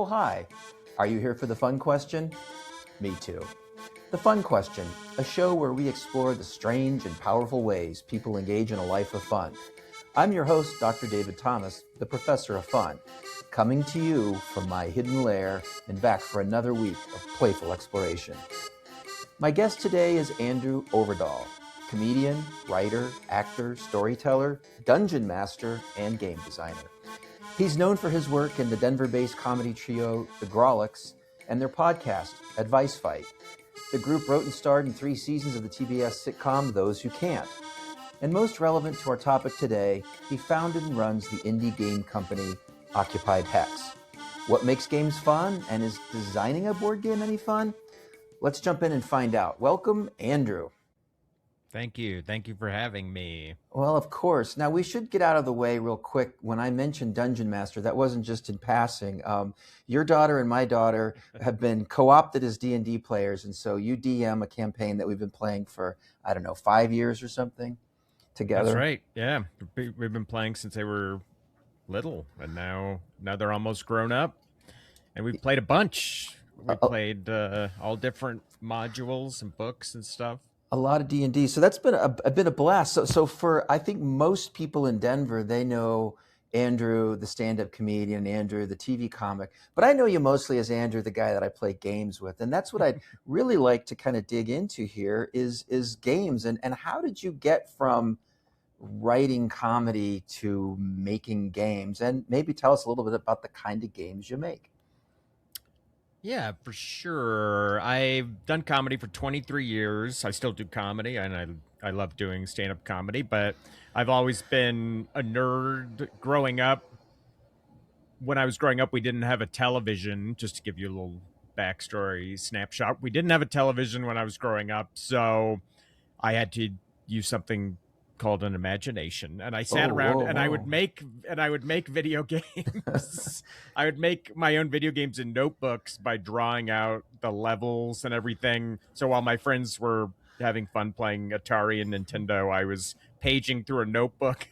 Oh, hi. Are you here for the fun question? Me too. The Fun Question, a show where we explore the strange and powerful ways people engage in a life of fun. I'm your host, Dr. David Thomas, the professor of fun, coming to you from my hidden lair and back for another week of playful exploration. My guest today is Andrew Orvedahl, comedian, writer, actor, storyteller, dungeon master, and game designer. He's known for his work in the Denver-based comedy trio The Grolics and their podcast, Advice Fight. The group wrote and starred in 3 seasons of the TBS sitcom Those Who Can't. And most relevant to our topic today, he founded and runs the indie game company Occupied Hex. What makes games fun, and is designing a board game any fun? Let's jump in and find out. Welcome, Andrew. Thank you. Thank you for having me. Well, of course. Now, we should get out of the way real quick. When I mentioned Dungeon Master, that wasn't just in passing. Your daughter and my daughter have been co-opted as D&D players, and so you DM a campaign that we've been playing for, 5 years or something together. That's right. Yeah. We've been playing since they were little, and now they're almost grown up, and we've played a bunch. We played all different modules and books and stuff. A lot of D&D. So that's been a blast. So for, I think most people in Denver, they know Andrew, the stand-up comedian, Andrew, the TV comic. But I know you mostly as Andrew, the guy that I play games with. And that's what I'd really like to kind of dig into here is games. And how did you get from writing comedy to making games? And maybe tell us a little bit about the kind of games you make. Yeah, for sure. I've done comedy for 23 years. I still do comedy, and I love doing stand-up comedy, but I've always been a nerd growing up. When I was growing up, we didn't have a television, just to give you a little backstory snapshot. We didn't have a television when I was growing up, so I had to use something called an imagination, and I sat around and I would make video games. I would make my own video games in notebooks by drawing out the levels and everything. So while my friends were having fun playing Atari and Nintendo, I was paging through a notebook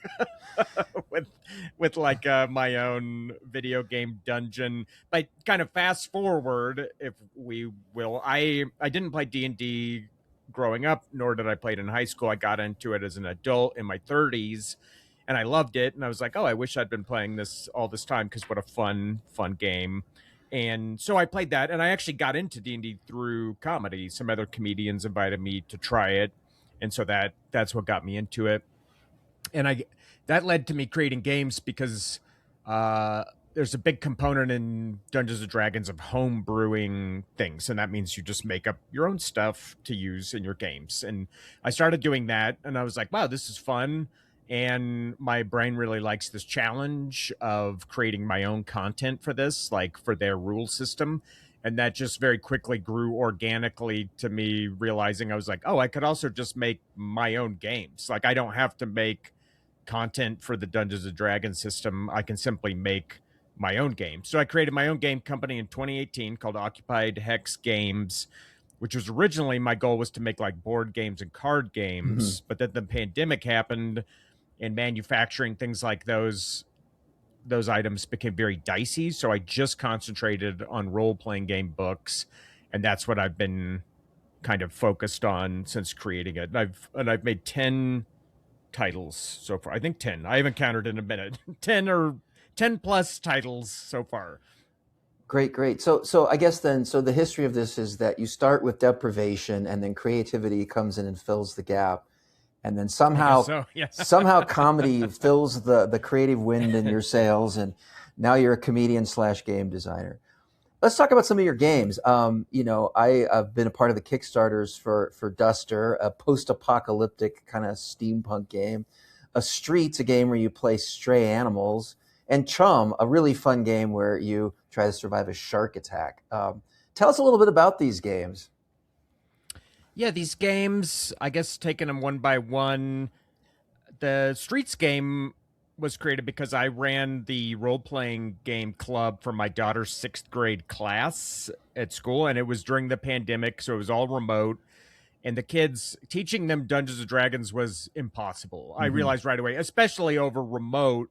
with like my own video game dungeon. But kind of fast forward, if we will, I didn't play D&D growing up, nor did I play it in high school. I got into it as an adult in my 30s, and I loved it. And I was like, oh, I wish I'd been playing this all this time, because what a fun game. And so I played that, and I actually got into D&D through comedy. Some other comedians invited me to try it, and so that's what got me into it. And that led to me creating games, because there's a big component in Dungeons & Dragons of home brewing things, and that means you just make up your own stuff to use in your games. And I started doing that, and I was like, wow, this is fun. And my brain really likes this challenge of creating my own content for this, like for their rule system. And that just very quickly grew organically to me realizing I was like, oh, I could also just make my own games. Like, I don't have to make content for the Dungeons & Dragons system. I can simply make my own game. So I created my own game company in 2018 called Occupied Hex Games, which was originally, my goal was to make like board games and card games. Mm-hmm. But then the pandemic happened, and manufacturing things like those items became very dicey. So I just concentrated on role-playing game books, and that's what I've been kind of focused on since creating it. And I've made 10 titles so far. I think 10. I haven't counted in a minute. 10 plus titles so far. Great. So I guess then, so the history of this is that you start with deprivation, and then creativity comes in and fills the gap. And then somehow comedy fills the creative wind in your sails, and now you're a comedian / game designer. Let's talk about some of your games. I've been a part of the Kickstarters for Duster, a post-apocalyptic kind of steampunk game. Streets, a game where you play stray animals. And Chum, a really fun game where you try to survive a shark attack. Tell us a little bit about these games. Yeah, these games, I guess taking them one by one, the Streets game was created because I ran the role-playing game club for my daughter's 6th grade class at school, and it was during the pandemic, so it was all remote. And the kids, teaching them Dungeons & Dragons was impossible. Mm-hmm. I realized right away, especially over remote,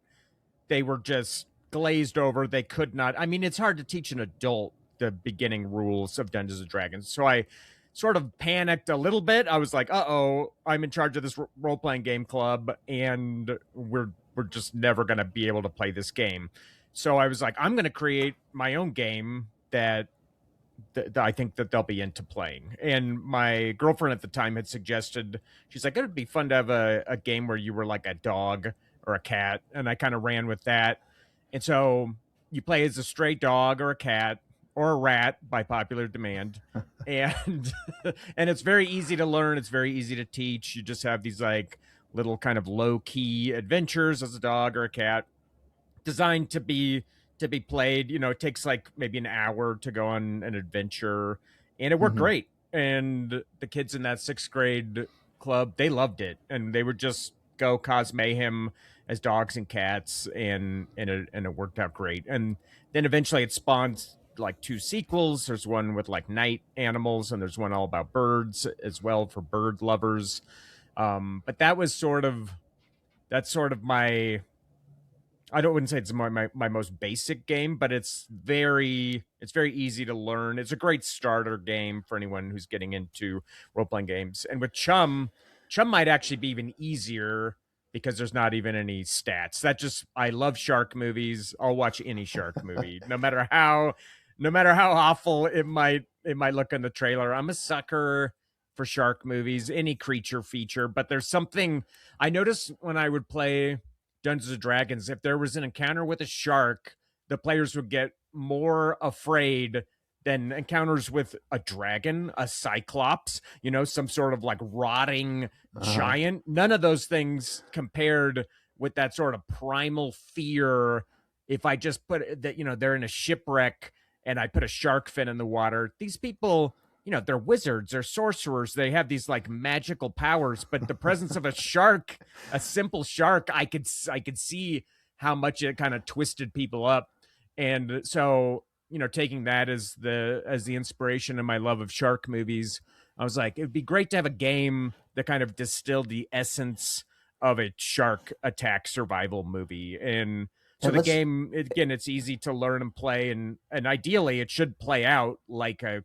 they were just glazed over. They could not. I mean, it's hard to teach an adult the beginning rules of Dungeons and Dragons. So I sort of panicked a little bit. I was like, "Uh-oh, I'm in charge of this role playing game club, and we're just never going to be able to play this game." So I was like, "I'm going to create my own game that I think that they'll be into playing." And my girlfriend at the time had suggested, she's like, "It'd be fun to have a game where you were like a dog or a cat." And I kind of ran with that. And so you play as a stray dog or a cat or a rat by popular demand. And and it's very easy to learn. It's very easy to teach. You just have these like little kind of low key adventures as a dog or a cat, designed to be played. It takes like maybe an hour to go on an adventure, and it worked Mm-hmm. great. And the kids in that sixth grade club, they loved it, and they would just go cause mayhem as dogs and cats, and it worked out great. And then eventually it spawned like two sequels. There's one with like night animals, and there's one all about birds as well for bird lovers. But that's sort of my, I don't wouldn't say it's my most basic game, but it's very easy to learn. It's a great starter game for anyone who's getting into role playing games. And with Chum might actually be even easier because there's not even any stats. I love shark movies. I'll watch any shark movie, no matter how awful it might look in the trailer. I'm a sucker for shark movies, any creature feature. But there's something I noticed when I would play Dungeons and Dragons, if there was an encounter with a shark, the players would get more afraid than encounters with a dragon, a cyclops, some sort of like rotting Uh-huh. giant. None of those things compared with that sort of primal fear. If I just put that, they're in a shipwreck and I put a shark fin in the water, these people, they're wizards, they're sorcerers, they have these like magical powers, but the presence of a simple shark, I could see how much it kind of twisted people up. And so, taking that as the inspiration and my love of shark movies, I was like, it'd be great to have a game that kind of distilled the essence of a shark attack survival movie. And so And the let's game, again, it's easy to learn and play, and ideally it should play out like a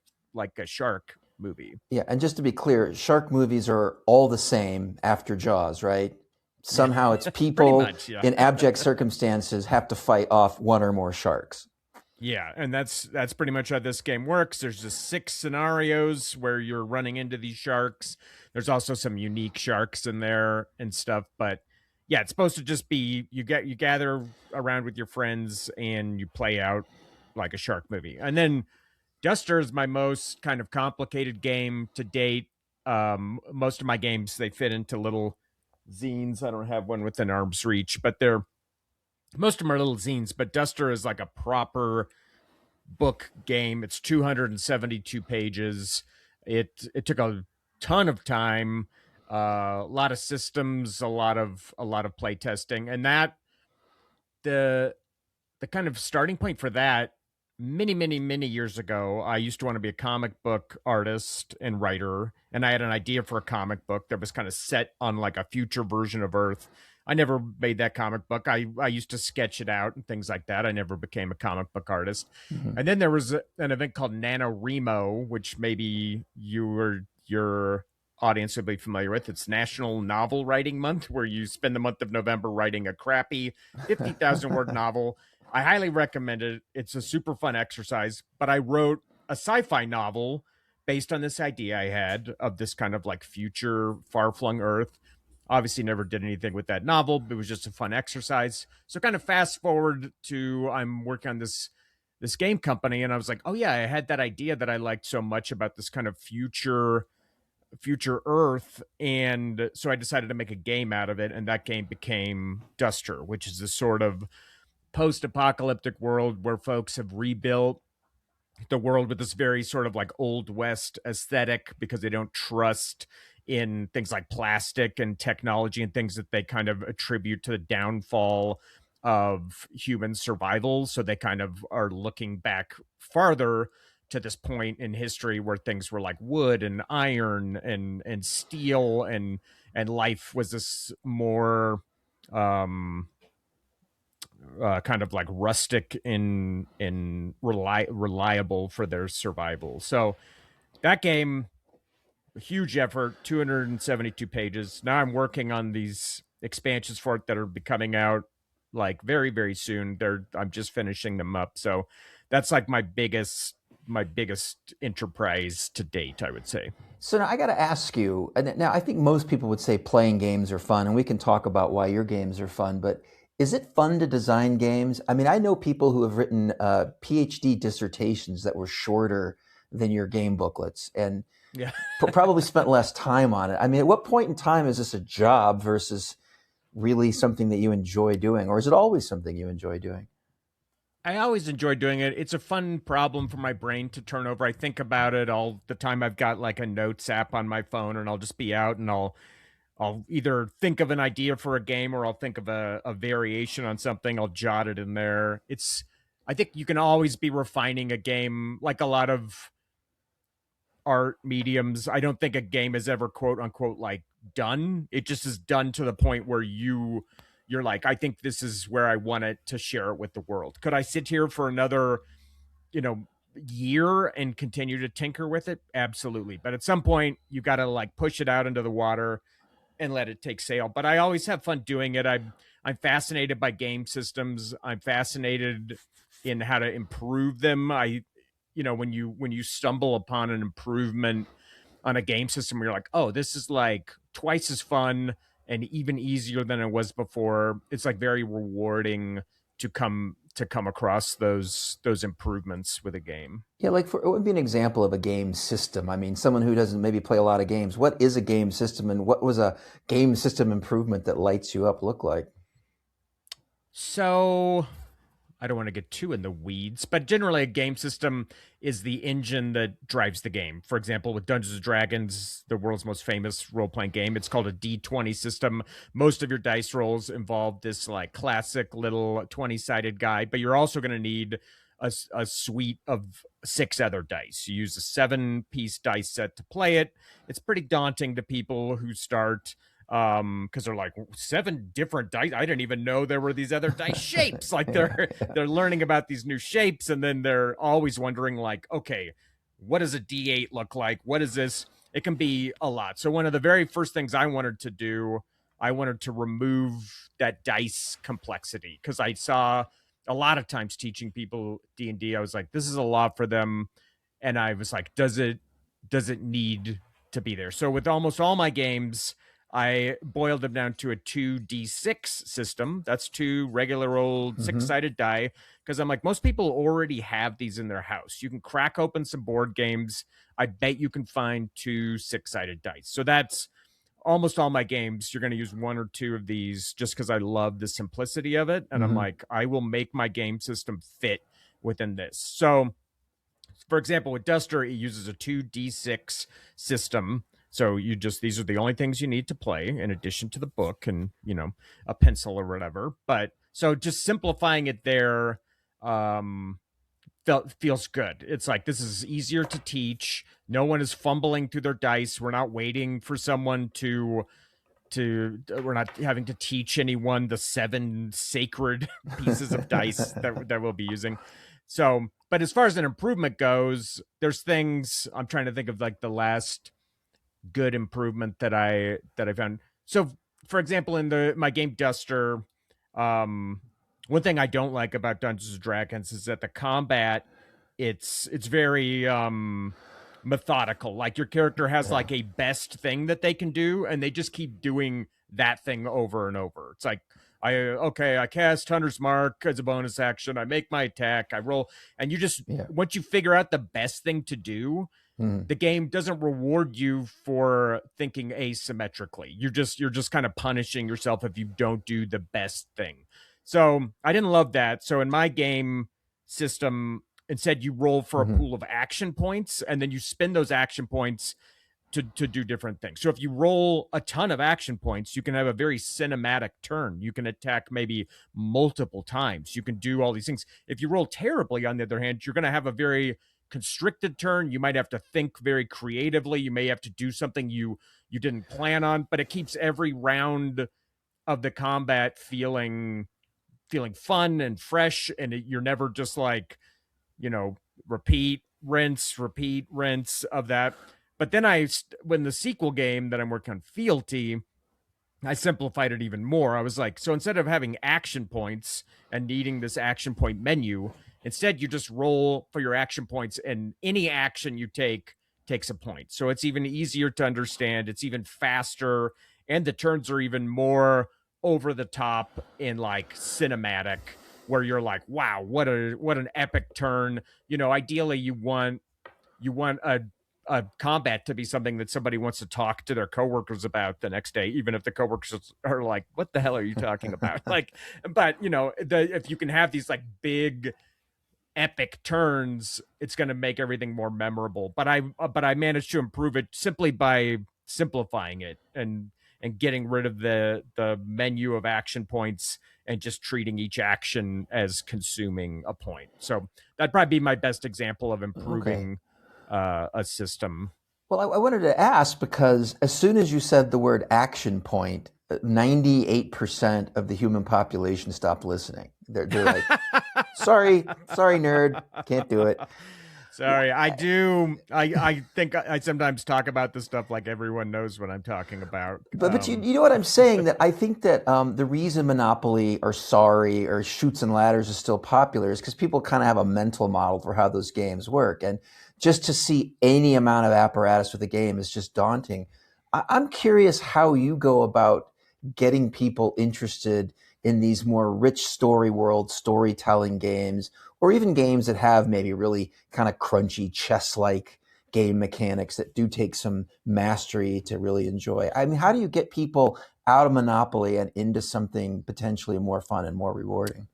shark movie. Yeah, and just to be clear, shark movies are all the same after Jaws, right? Somehow it's Pretty people much, yeah. in abject circumstances have to fight off one or more sharks. Yeah, and that's pretty much how this game works. There's just 6 scenarios where you're running into these sharks. There's also some unique sharks in there and stuff, but yeah, it's supposed to just be you gather around with your friends and you play out like a shark movie. And then Duster is my most kind of complicated game to date. Most of my games, they fit into little zines. I don't have one within arm's reach, but most of them are little zines. But Duster is like a proper book game. It's 272 pages. It took a ton of time, a lot of systems, a lot of play testing, and that the the kind of starting point for that, many, many, many years ago, I used to want to be a comic book artist and writer, and I had an idea for a comic book that was kind of set on like a future version of Earth. I never made that comic book. I used to sketch it out and things like that. I never became a comic book artist. Mhm. And then there was an event called NaNoWriMo, which maybe your audience would be familiar with. It's National Novel Writing Month, where you spend the month of November writing a crappy 50,000 word novel. I highly recommend it. It's a super fun exercise. But I wrote a sci-fi novel based on this idea I had of this kind of like future far-flung Earth. Obviously, never did anything with that novel, but it was just a fun exercise. So, kind of fast forward to I'm working on this game company, and I was like, oh yeah, I had that idea that I liked so much about this kind of future Earth, and so I decided to make a game out of it, and that game became Duster, which is this sort of post-apocalyptic world where folks have rebuilt the world with this very sort of like old west aesthetic because they don't trust in things like plastic and technology and things that they kind of attribute to the downfall of human survival. So they kind of are looking back farther to this point in history where things were like wood and iron and steel, and life was this more um kind of like rustic in reliable for their survival. So that game, a huge effort, 272 pages. Now I'm working on these expansions for it that are be coming out like very very soon. I'm just finishing them up. So that's like my biggest enterprise to date, I would say. So now I got to ask you. And now I think most people would say playing games are fun, and we can talk about why your games are fun. But is it fun to design games? I mean, I know people who have written PhD dissertations that were shorter than your game booklets, and Yeah. probably spent less time on it. I mean, at what point in time is this a job versus really something that you enjoy doing, or is it always something you enjoy doing? I always enjoy doing it. It's a fun problem for my brain to turn over. I think about it all the time. I've got like a notes app on my phone, and I'll just be out and I'll either think of an idea for a game, or I'll think of a variation on something. I'll jot it in there. I think you can always be refining a game, like a lot of art mediums. I don't think a game is ever quote unquote like done. It just is done to the point where you're like, I think this is where I want it to share it with the world. Could I sit here for another, you know, year and continue to tinker with it? Absolutely. But at some point you got to like push it out into the water and let it take sail. But I always have fun doing it. I'm fascinated by game systems. I'm fascinated in how to improve them. When you stumble upon an improvement on a game system, you're like, oh, this is like twice as fun and even easier than it was before. It's like very rewarding to come across those improvements with a game. Yeah, like what would be an example of a game system? I mean, someone who doesn't maybe play a lot of games, what is a game system, and what was a game system improvement that lights you up look like? So I don't want to get too in the weeds, but generally a game system is the engine that drives the game. For example, with Dungeons and Dragons, the world's most famous role-playing game, it's called a D20 system. Most of your dice rolls involve this like classic little 20-sided guide, but you're also going to need a suite of six other dice. You use a 7-piece dice set to play it. It's pretty daunting to people who start because they're like, 7 different dice, I didn't even know there were these other dice shapes. Like they're learning about these new shapes, and then they're always wondering like, okay, what does a D8 look like? What is this? It can be a lot. So one of the very first things I wanted to do, I wanted to remove that dice complexity, because I saw a lot of times teaching people D&D, I was like, this is a lot for them. And I was like, does it need to be there? So with almost all my games, I boiled them down to a 2d6 system. That's two regular old Hmm. six-sided die, because I'm like, most people already have these in their house. You can crack open some board games. I bet you can find two six-sided dice. So that's almost all my games. You're going to use one or two of these just because I love the simplicity of it. And I'm Hmm. like, I will make my game system fit within this. So for example, with Duster, it uses a 2d6 system. So these are the only things you need to play in addition to the book and, a pencil or whatever. But so just simplifying it there um feels good. It's like, this is easier to teach. No one is fumbling through their dice. We're not waiting for someone we're not having to teach anyone the 7 sacred pieces of dice that we'll be using. So, but as far as an improvement goes, there's things I'm trying to think of, like the last good improvement that I found. So, for example, in the my game Duster, um, one thing I don't like about Dungeons and Dragons is that the combat, it's very methodical. Like your character has Yeah. like a best thing that they can do, and they just keep doing that thing over and over. It's like, I cast Hunter's Mark as a bonus action. I make my attack. I roll, and you just, Yeah. once you figure out the best thing to do, Hmm. the game doesn't reward you for thinking asymmetrically. You're just kind of punishing yourself if you don't do the best thing. So I didn't love that. So in my game system, instead you roll for a Hmm. pool of action points, and then you spend those action points to do different things. So if you roll a ton of action points, you can have a very cinematic turn. You can attack maybe multiple times. You can do all these things. If you roll terribly, on the other hand, you're going to have a very constricted turn. You might have to think very creatively. You may have to do something you didn't plan on, but it keeps every round of the combat feeling feeling fun and fresh, and you're never just like, you know, repeat, rinse of that. But then when the sequel game that I'm working on, Fealty, I simplified it even more. I was like, so instead of having action points and needing this action point menu, instead you just roll for your action points, and any action you take takes a point. So it's even easier to understand. It's even faster, and the turns are even more over the top in like cinematic, where you're like, wow, what an epic turn. You know, ideally you want a combat to be something that somebody wants to talk to their coworkers about the next day, even if the coworkers are like, "What the hell are you talking about?" Like, but you know, if you can have these like big epic turns, it's going to make everything more memorable. But I managed to improve it simply by simplifying it and getting rid of the menu of action points and just treating each action as consuming a point. So that'd probably be my best example of Okay. improving a system. Well, I wanted to ask because as soon as you said the word action point, 98% of the human population stopped listening. They're like, sorry, nerd, can't do it. Sorry, I do. I think I sometimes talk about this stuff like everyone knows what I'm talking about. But you know what I'm saying? That I think that the reason Monopoly or Sorry or Shoots and Ladders is still popular is because people kind of have a mental model for how those games work. And just to see any amount of apparatus with a game is just daunting. I'm curious how you go about getting people interested in these more rich story world storytelling games, or even games that have maybe really kind of crunchy chess like game mechanics that do take some mastery to really enjoy. I mean, how do you get people out of Monopoly and into something potentially more fun and more rewarding?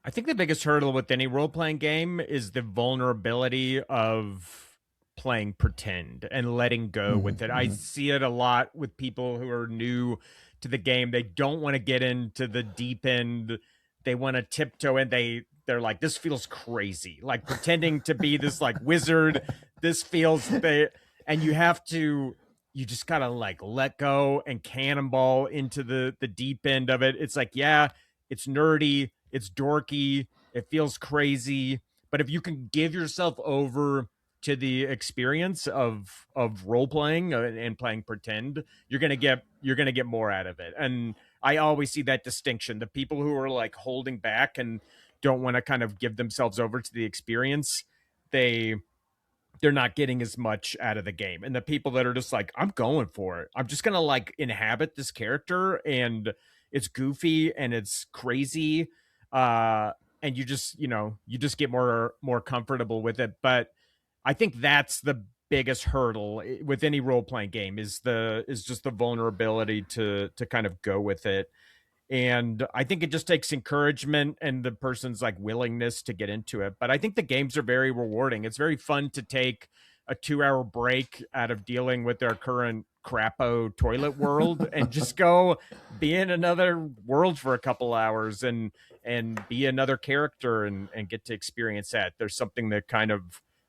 I think the biggest hurdle with any role playing game is the vulnerability of playing pretend and letting go with it. I Mm-hmm. see it a lot with people who are new to the game. They don't want to get into the deep end. They want to tiptoe in. They're like, this feels crazy. Like pretending to be this like wizard. This feels they and you just gotta like let go and cannonball into the deep end of it. It's like, yeah, it's nerdy, it's dorky, it feels crazy, but if you can give yourself over to the experience of role playing and playing pretend, you're gonna get more out of it. And I always see that distinction: the people who are like holding back and don't want to kind of give themselves over to the experience, they they're not getting as much out of the game. And the people that are just like, I'm going for it, I'm just gonna like inhabit this character, and it's goofy and it's crazy, uh and you just get more comfortable with it. But I think that's the biggest hurdle with any role-playing game is just the vulnerability to kind of go with it. And I think it just takes encouragement and the person's like willingness to get into it. But I think the games are very rewarding. It's very fun to take a 2 hour break out of dealing with their current crapo toilet world and just go be in another world for a couple hours and be another character and get to experience that. There's something that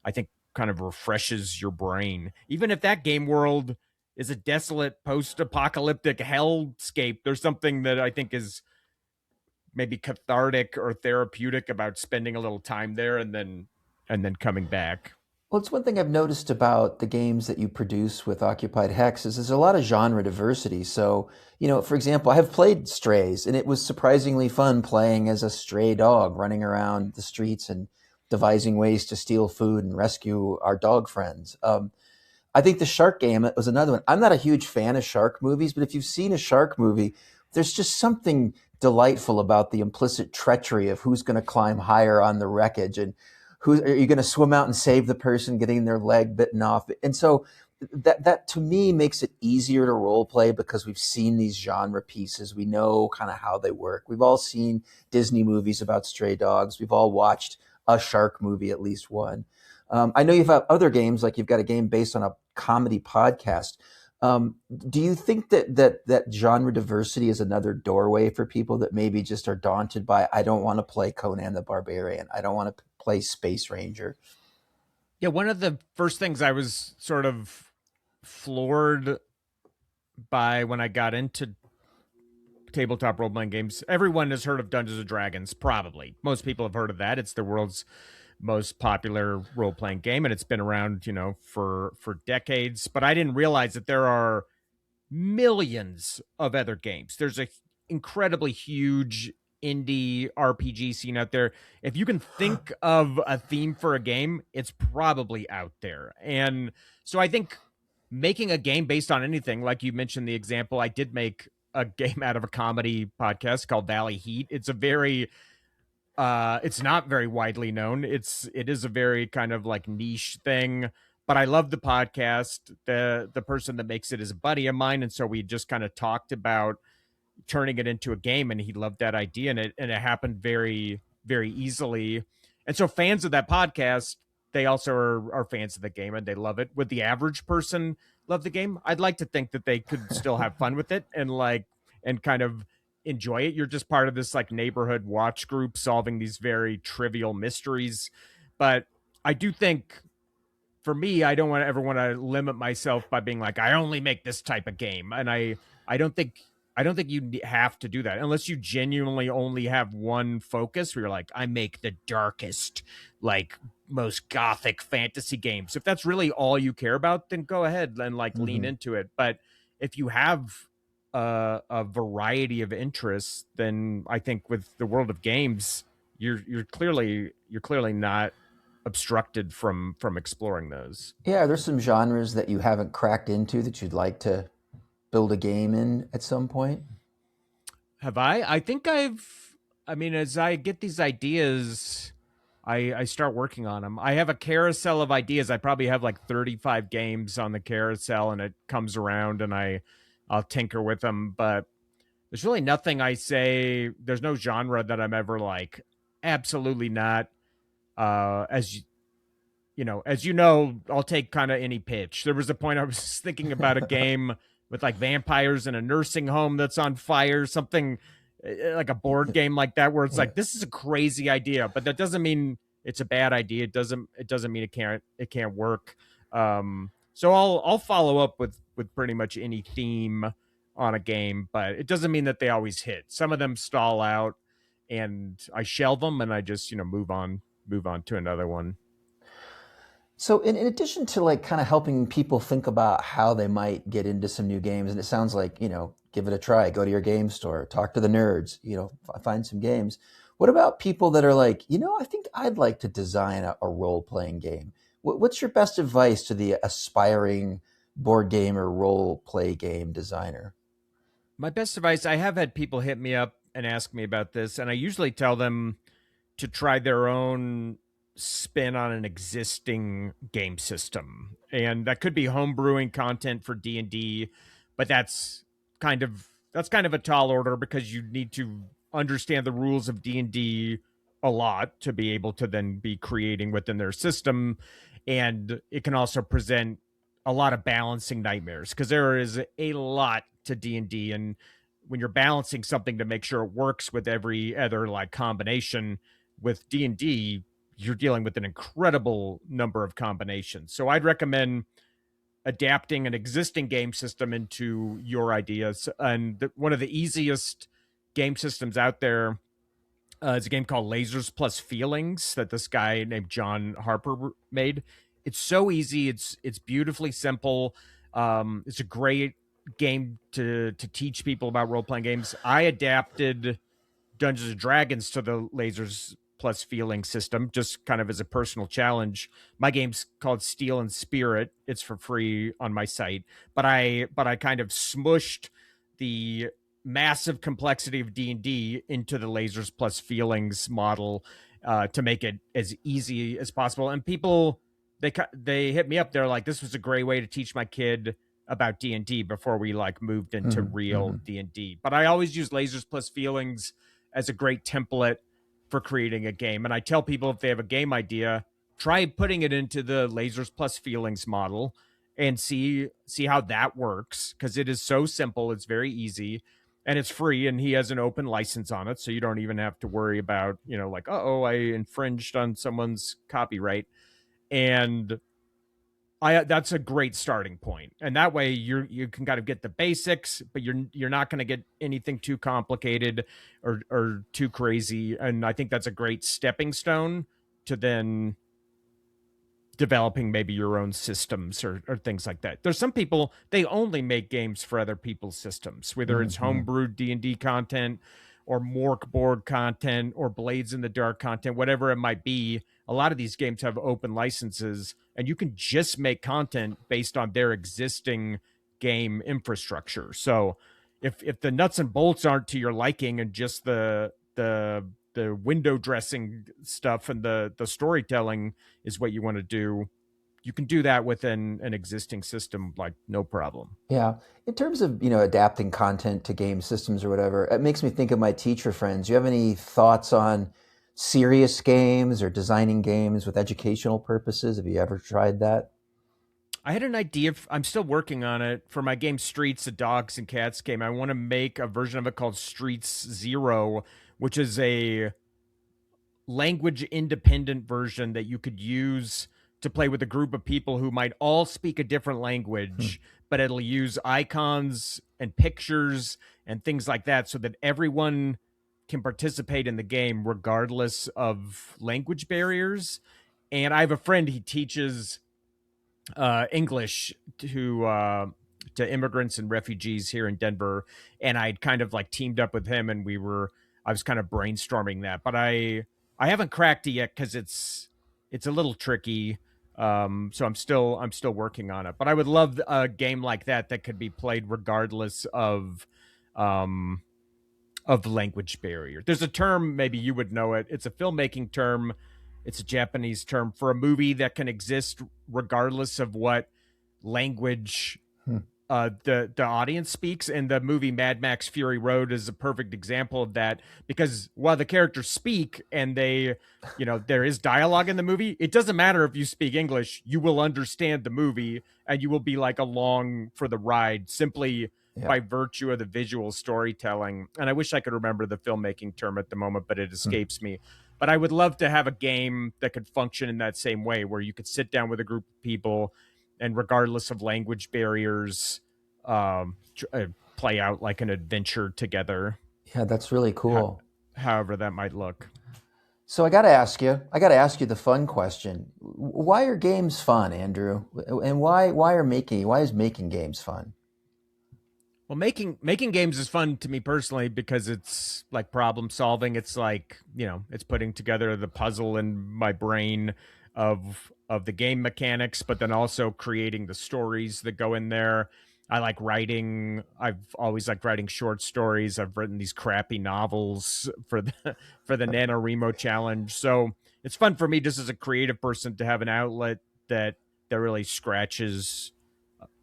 I think kind of refreshes your brain. Even if that game world is a desolate post-apocalyptic hellscape, there's something that I think is maybe cathartic or therapeutic about spending a little time there and then coming back. Well, it's one thing I've noticed about the games that you produce with Occupied Hex is there's a lot of genre diversity. So, for example, I have played Strays, and it was surprisingly fun playing as a stray dog, running around the streets and devising ways to steal food and rescue our dog friends. I think the shark game was another one. I'm not a huge fan of shark movies, but if you've seen a shark movie, there's just something delightful about the implicit treachery of who's going to climb higher on the wreckage and who are you going to swim out and save the person getting their leg bitten off. And so that to me makes it easier to role play because we've seen these genre pieces. We know kind of how they work. We've all seen Disney movies about stray dogs. We've all watched a shark movie, at least one. I know you've had other games, like you've got a game based on a comedy podcast. Do you think that genre diversity is another doorway for people that maybe just are daunted by, I don't want to play Conan the Barbarian, I don't want to play Space Ranger? Yeah, one of the first things I was sort of floored by when I got into tabletop role-playing games. Everyone has heard of Dungeons and Dragons, probably. Most people have heard of that. It's the world's most popular role-playing game, and it's been around, for decades. But I didn't realize that there are millions of other games. There's a incredibly huge indie RPG scene out there. If you can think of a theme for a game, it's probably out there. And so I think making a game based on anything, like you mentioned the example, I did make a game out of a comedy podcast called Valley Heat. It's not very widely known. It is a very kind of like niche thing, but I love the podcast. The person that makes it is a buddy of mine, and so we just kind of talked about turning it into a game, and he loved that idea, and it happened very, very easily. And so fans of that podcast, they also are fans of the game and they love it. Would the average person love the game? I'd like to think that they could still have fun with it and kind of enjoy it. You're just part of this like neighborhood watch group solving these very trivial mysteries. But I do think for me, I don't ever want to limit myself by being like, I only make this type of game. And I don't think you have to do that unless you genuinely only have one focus where you're like, I make the darkest, like most gothic fantasy games. If that's really all you care about, then go ahead and like lean into it. But if you have a variety of interests, then I think with the world of games, you're clearly not obstructed from exploring those. Yeah, there's some genres that you haven't cracked into that you'd like to build a game in at some point. Have I think I mean, as I get these ideas, I start working on them. I have a carousel of ideas. I probably have like 35 games on the carousel, and it comes around and I'll tinker with them, but there's really nothing I say. There's no genre that I'm ever like, absolutely not. As you know, I'll take kind of any pitch. There was a point I was thinking about a game with like vampires in a nursing home that's on fire, something like a board game like that, where it's like, this is a crazy idea, but that doesn't mean it's a bad idea. It doesn't mean it can't work. So I'll follow up with pretty much any theme on a game, but it doesn't mean that they always hit. Some of them stall out and I shelve them and I just, move on to another one. So in addition to like kind of helping people think about how they might get into some new games, and it sounds like, give it a try, go to your game store, talk to the nerds, find some games. What about people that are like, I think I'd like to design a role-playing game. What's your best advice to the aspiring board game or role-play game designer? My best advice, I have had people hit me up and ask me about this, and I usually tell them to try their own spin on an existing game system. And that could be homebrewing content for D&D, but that's kind of a tall order because you need to understand the rules of D&D a lot to be able to then be creating within their system. And it can also present a lot of balancing nightmares because there is a lot to D&D, and when you're balancing something to make sure it works with every other like combination with D&D, you're dealing with an incredible number of combinations. So I'd recommend adapting an existing game system into your ideas. And one of the easiest game systems out there is a game called Lasers Plus Feelings that this guy named John Harper made. It's so easy. It's beautifully simple. It's a great game to teach people about role playing games. I adapted Dungeons and Dragons to the Lasers Plus Feeling system, just kind of as a personal challenge. My game's called Steel and Spirit. It's for free on my site, but I kind of smushed the massive complexity of D&D into the Lasers Plus Feelings model to make it as easy as possible. And people, they hit me up. They're like, this was a great way to teach my kid about D&D before we like moved into real D&D. But I always use Lasers Plus Feelings as a great template for creating a game. And I tell people if they have a game idea, try putting it into the Lasers Plus Feelings model and see how that works, because it is so simple. It's very easy and it's free, and he has an open license on it, so you don't even have to worry about, like, I infringed on someone's copyright. And That's a great starting point, and that way you can kind of get the basics, but you're not going to get anything too complicated or too crazy. And I think that's a great stepping stone to then developing maybe your own systems or things like that. There's some people, they only make games for other people's systems, whether it's Hmm. homebrewed D&D content or Mork board content or Blades in the Dark content, whatever it might be. A lot of these games have open licenses, and you can just make content based on their existing game infrastructure. So if the nuts and bolts aren't to your liking and just the window dressing stuff and the storytelling is what you want to do, you can do that within an existing system like no problem. Yeah. In terms of, adapting content to game systems or whatever, it makes me think of my teacher friends. Do you have any thoughts on serious games or designing games with educational purposes? Have you ever tried that? I had an idea. I'm still working on it for my game Streets, a dogs and cats game. I want to make a version of it called Streets Zero, which is a language independent version that you could use to play with a group of people who might all speak a different Hmm. language, but it'll use icons and pictures and things like that so that everyone can participate in the game regardless of language barriers. And I have a friend, he teaches English to immigrants and refugees here in Denver, and I'd kind of like teamed up with him, and I was kind of brainstorming that, but I haven't cracked it yet because it's a little tricky. So I'm still working on it, but I would love a game like that that could be played regardless um, of language barrier. There's a term, maybe you would know it. It's a filmmaking term. It's a Japanese term for a movie that can exist regardless of what language Hmm. the audience speaks. And the movie Mad Max Fury Road is a perfect example of that, because while the characters speak and there is dialogue in the movie, it doesn't matter if you speak English, you will understand the movie and you will be like along for the ride simply Yeah. by virtue of the visual storytelling. And I wish I could remember the filmmaking term at the moment, but it Hmm. escapes me. But I would love to have a game that could function in that same way, where you could sit down with a group of people and regardless of language barriers, play out like an adventure together, Yeah, that's really ho- cool. however that might look. So I got to ask you the fun question. Why are games fun, Andrew? And why is making games fun? Well, making games is fun to me personally because it's like problem solving. It's like, it's putting together the puzzle in my brain of the game mechanics, but then also creating the stories that go in there. I like writing. I've always liked writing short stories. I've written these crappy novels for the for the NaNoWriMo challenge. So it's fun for me just as a creative person to have an outlet that really scratches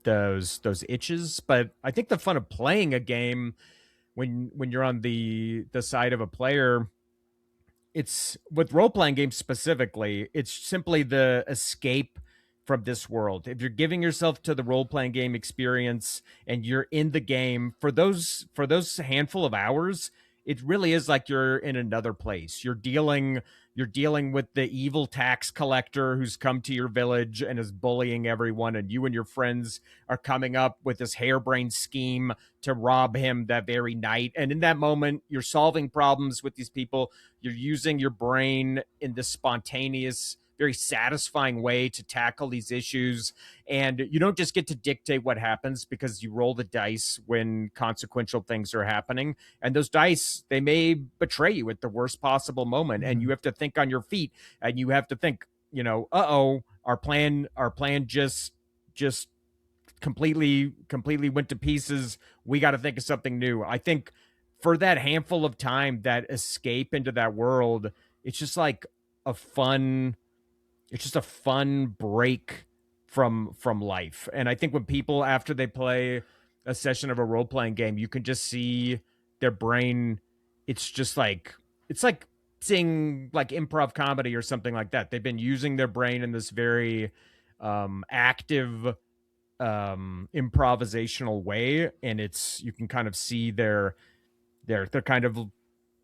those itches. But I think the fun of playing a game when you're on the side of a player, it's with role playing games specifically, it's simply the escape from this world. If you're giving yourself to the role playing game experience and you're in the game for those handful of hours, it really is like you're in another place. You're dealing with the evil tax collector who's come to your village and is bullying everyone, and you and your friends are coming up with this harebrained scheme to rob him that very night. And in that moment, you're solving problems with these people. You're using your brain in this spontaneous, very satisfying way to tackle these issues. And you don't just get to dictate what happens, because you roll the dice when consequential things are happening. And those dice, they may betray you at the worst possible moment. And you Mhm. have to think on your feet, and you have to think, uh-oh, our plan just completely went to pieces. We got to think of something new. I think for that handful of time, that escape into that world, it's just like a fun it's just a fun break from life. And I think when people, after they play a session of a role playing game, you can just see their brain. It's just like it's like seeing like improv comedy or something like that. They've been using their brain in this very active improvisational way, and it's you can kind of see they're kind of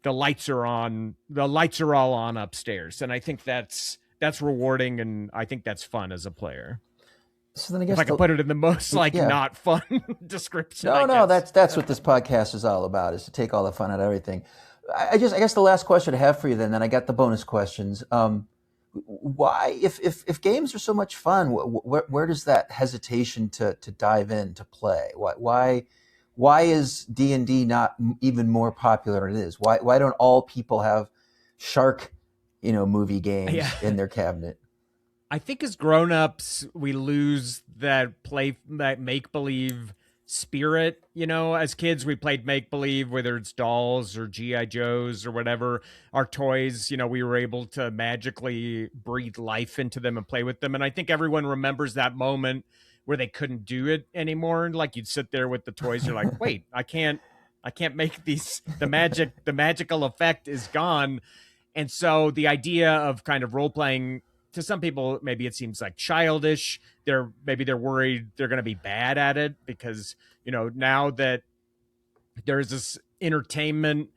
the lights are all on upstairs, and I think that's rewarding, and I think that's fun as a player. So then I If guess I could put it in the most like yeah. not fun description, No, I no, guess. that's what this podcast is all about, is to take all the fun out of everything. I guess the last question I have for you, then I got the bonus questions. Why, if games are so much fun, where does that hesitation to dive in to play? Why is D&D not even more popular than it is? Why don't all people have shark, movie Yeah. games in their cabinet? I think as grown-ups, we lose that make-believe spirit. As kids, we played make-believe, whether it's dolls or G.I. Joes or whatever. Our toys, we were able to magically breathe life into them and play with them. And I think everyone remembers that moment where they couldn't do it anymore. Like you'd sit there with the toys, you're like, wait, I can't make these. The magical effect is gone. And so the idea of kind of role playing, to some people, maybe it seems like childish. Maybe they're worried they're going to be bad at it because, now that there's this entertainment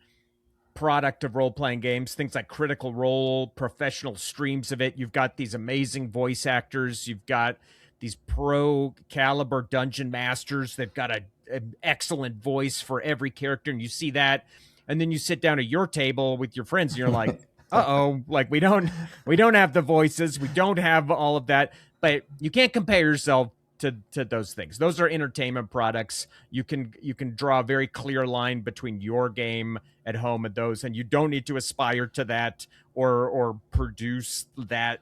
product of role playing games, things like Critical Role, professional streams of it. You've got these amazing voice actors. You've got these pro caliber dungeon masters. They've got an excellent voice for every character. And you see that. And then you sit down at your table with your friends and you're like, uh-oh, like we don't have the voices. We don't have all of that. But you can't compare yourself to those things. Those are entertainment products. You can draw a very clear line between your game at home and those, and you don't need to aspire to that or produce that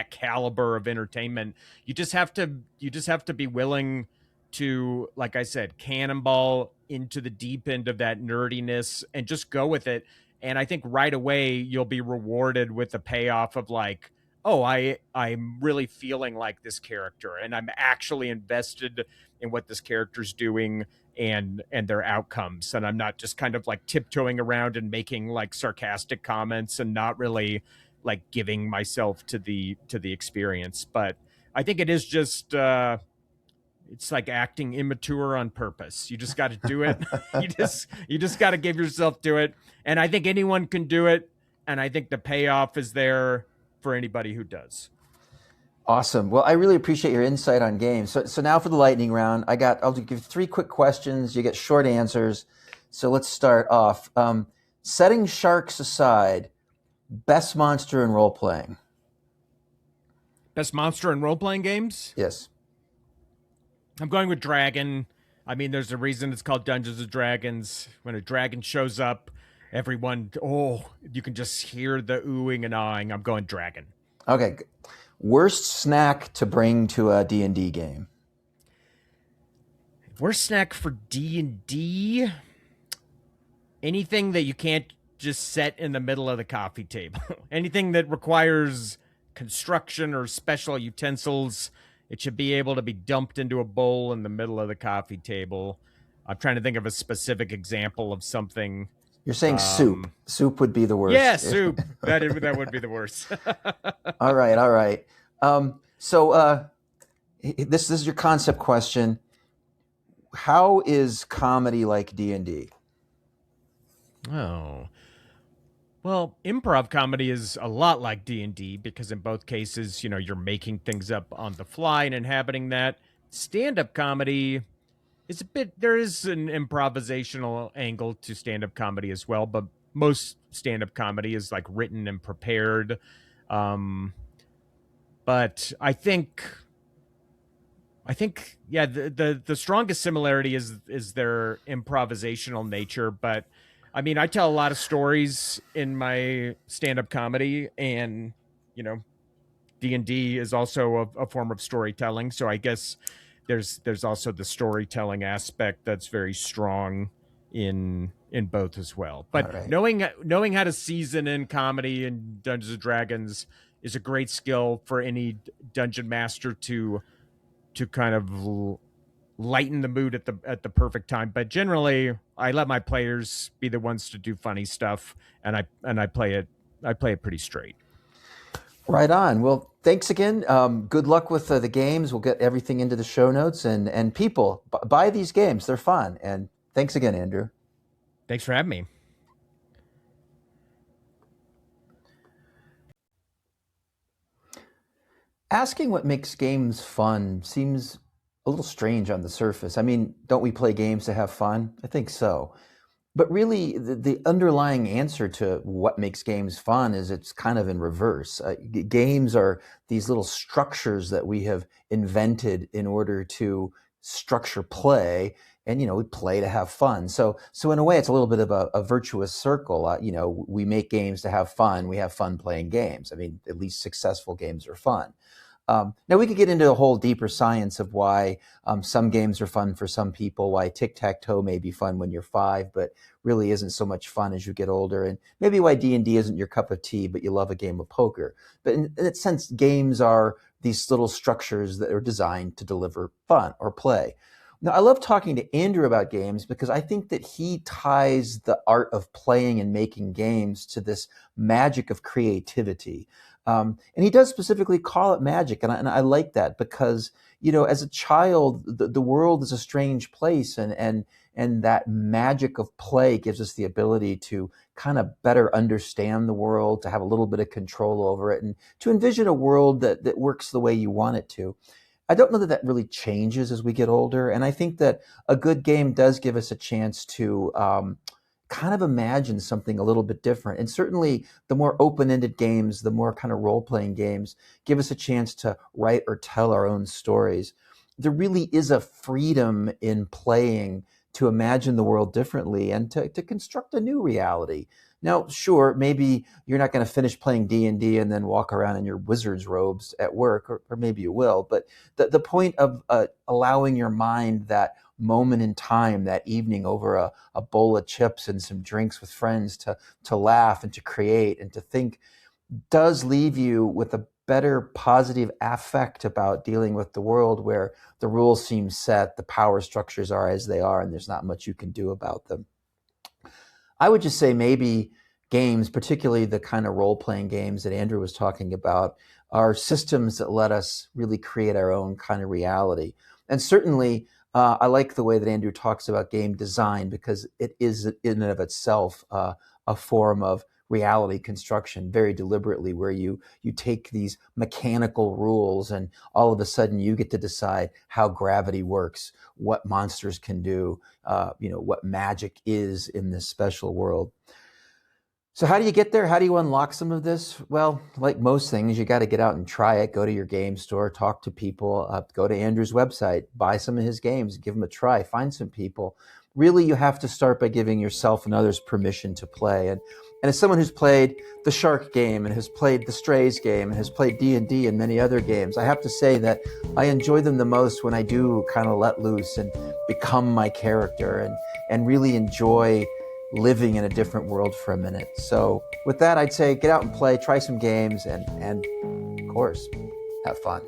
caliber of entertainment. You just have to be willing to, like I said, cannonball into the deep end of that nerdiness and just go with it. And I think right away you'll be rewarded with the payoff of like, oh, I'm really feeling like this character and I'm actually invested in what this character's doing and their outcomes, and I'm not just kind of like tiptoeing around and making like sarcastic comments and not really like giving myself to the experience. But I think it is just it's like acting immature on purpose. You just got to do it. you just got to give yourself to it, and I think anyone can do it, and I think the payoff is there for anybody who does. Awesome. Well, I really appreciate your insight on games. So now for the lightning round, I'll give 3 quick questions. You get short answers. So let's start off. Setting sharks aside, best monster in role playing. Best monster in role-playing games? Yes. I'm going with dragon. I mean, there's a reason it's called Dungeons and Dragons. When a dragon shows up, everyone, you can just hear the oohing and awing. I'm going dragon. Okay. Worst snack to bring to a D&D game. Worst snack for D&D? Anything that you can't just set in the middle of the coffee table. Anything that requires construction or special utensils, it should be able to be dumped into a bowl in the middle of the coffee table. I'm trying to think of a specific example of something. You're saying soup. Soup would be the worst. Yeah, soup. That would be the worst. All right. So this is your concept question. How is comedy like D&D? Oh. Well, improv comedy is a lot like D&D because in both cases, you're making things up on the fly and inhabiting that. Stand-up comedy is there is an improvisational angle to stand-up comedy as well, but most stand-up comedy is like written and prepared. But I think yeah, the strongest similarity is their improvisational nature. But I mean, I tell a lot of stories in my stand-up comedy, and D&D is also a form of storytelling. So I guess there's also the storytelling aspect that's very strong in both as well. But right. knowing how to season in comedy in Dungeons and Dragons is a great skill for any dungeon master to kind of lighten the mood at the perfect time. But generally, I let my players be the ones to do funny stuff, and I play it pretty straight. Right on. Well, thanks again. Good luck with the games. We'll get everything into the show notes, and people buy these games. They're fun. And thanks again, Andrew. Thanks for having me. Asking what makes games fun seems a little strange on the surface. I mean, don't we play games to have fun? I think so. But really, the underlying answer to what makes games fun is it's kind of in reverse. Games are these little structures that we have invented in order to structure play, and we play to have fun. So in a way, it's a little bit of a virtuous circle. We make games to have fun. We have fun playing games. I mean, at least successful games are fun. Now, we could get into a whole deeper science of why some games are fun for some people, why tic-tac-toe may be fun when you're 5, but really isn't so much fun as you get older, and maybe why D&D isn't your cup of tea, but you love a game of poker. But in a sense, games are these little structures that are designed to deliver fun or play. Now, I love talking to Andrew about games because I think that he ties the art of playing and making games to this magic of creativity. And he does specifically call it magic. And I like that because, as a child, the world is a strange place. And that magic of play gives us the ability to kind of better understand the world, to have a little bit of control over it, and to envision a world that works the way you want it to. I don't know that that really changes as we get older. And I think that a good game does give us a chance to kind of imagine something a little bit different. And certainly the more open-ended games, the more kind of role-playing games give us a chance to write or tell our own stories. There really is a freedom in playing to imagine the world differently and to construct a new reality. Now, sure, maybe you're not going to finish playing D&D and then walk around in your wizard's robes at work, or maybe you will. But the point of allowing your mind that moment in time, that evening over a bowl of chips and some drinks with friends to laugh and to create and to think does leave you with a better positive affect about dealing with the world where the rules seem set, the power structures are as they are, and there's not much you can do about them. I would just say maybe games, particularly the kind of role-playing games that Andrew was talking about, are systems that let us really create our own kind of reality. And certainly, I like the way that Andrew talks about game design because it is in and of itself a form of reality construction very deliberately, where you take these mechanical rules and all of a sudden you get to decide how gravity works, what monsters can do, what magic is in this special world. So how do you get there? How do you unlock some of this? Well, like most things, you got to get out and try it. Go to your game store, talk to people, go to Andrew's website, buy some of his games, give them a try, find some people. Really, you have to start by giving yourself and others permission to play. And as someone who's played the Shark game and has played the Strays game and has played D&D and many other games, I have to say that I enjoy them the most when I do kind of let loose and become my character and really enjoy living in a different world for a minute. So with that, I'd say get out and play, try some games, and of course, have fun.